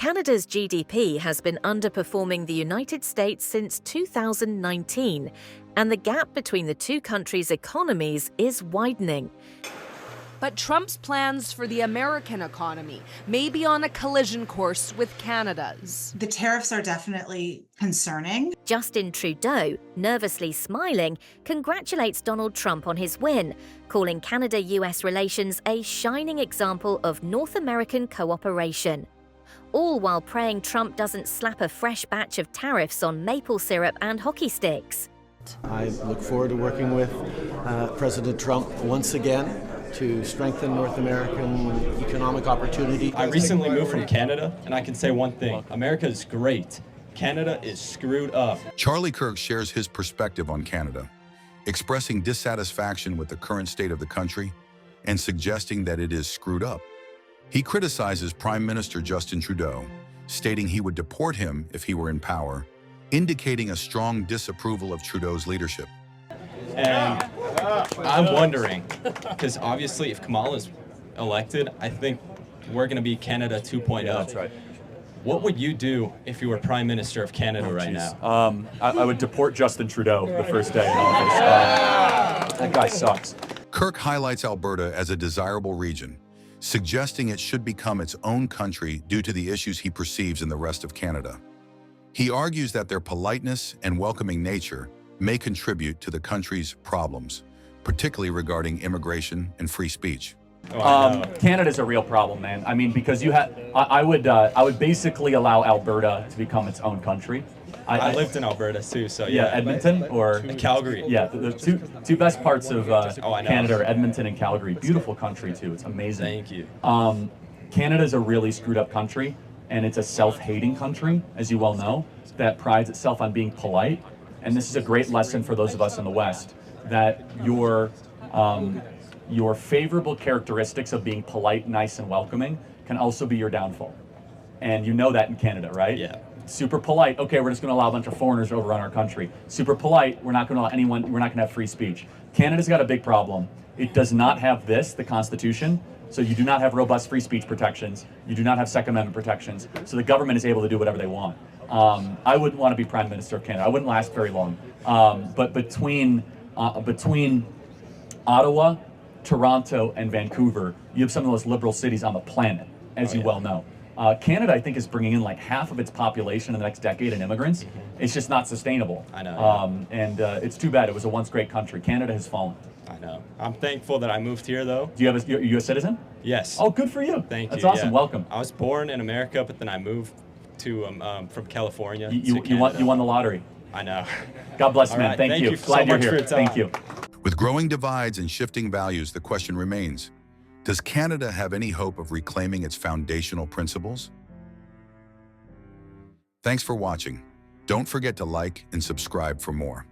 Canada's GDP has been underperforming the United States since 2019, and the gap between the two countries' economies is widening. But Trump's plans for the American economy may be on a collision course with Canada's. The tariffs are definitely concerning. Justin Trudeau, nervously smiling, congratulates Donald Trump on his win, calling Canada-US relations a shining example of North American cooperation. All while praying Trump doesn't slap a fresh batch of tariffs on maple syrup and hockey sticks. I look forward to working with President Trump once again to strengthen North American economic opportunity. I recently moved from Canada, and I can say one thing. America is great. Canada is screwed up. Charlie Kirk shares his perspective on Canada, expressing dissatisfaction with the current state of the country and suggesting that it is screwed up. He criticizes Prime Minister Justin Trudeau, stating he would deport him if he were in power, indicating a strong disapproval of Trudeau's leadership. And I'm wondering, because obviously if Kamala's elected, I think we're going to be Canada 2.0. Yeah, that's right. What would you do if you were Prime Minister of Canada right now? I would deport Justin Trudeau the first day in office. That guy sucks. Kirk highlights Alberta as a desirable region, suggesting it should become its own country due to the issues he perceives in the rest of Canada. He argues that their politeness and welcoming nature may contribute to the country's problems, particularly regarding immigration and free speech. Canada's a real problem, man. I mean, because I would basically allow Alberta to become its own country. I lived in Alberta too, so yeah. Edmonton or Calgary. Yeah, the two best parts of Canada are Edmonton and Calgary. Beautiful country too. It's amazing. Thank you. Canada's a really screwed up country, and it's a self-hating country, as you well know, that prides itself on being polite. And this is a great lesson for those of us in the West, that your favorable characteristics of being polite, nice, and welcoming can also be your downfall. And you know that in Canada, right? Yeah. Super polite, okay, we're just going to allow a bunch of foreigners over on our country. Super polite, we're not going to allow anyone, we're not going to have free speech. Canada's got a big problem. It does not have this, the Constitution, so you do not have robust free speech protections. You do not have Second Amendment protections. So the government is able to do whatever they want. I wouldn't want to be Prime Minister of Canada. I wouldn't last very long. But between Ottawa, Toronto, and Vancouver, you have some of the most liberal cities on the planet, as you well know. Canada, I think, is bringing in like half of its population in the next decade in immigrants. It's just not sustainable. I know. It's too bad. It was a once great country. Canada has fallen. I know. I'm thankful that I moved here, though. Do you have a U.S. citizen? Yes. Oh, good for you. Thank you. That's awesome. Yeah. Welcome. I was born in America, but then I moved to from California. You won the lottery. I know. God bless, man. Right. Thank you. Glad you're here. Thank you. With growing divides and shifting values, the question remains, does Canada have any hope of reclaiming its foundational principles? Thanks for watching. Don't forget to like and subscribe for more.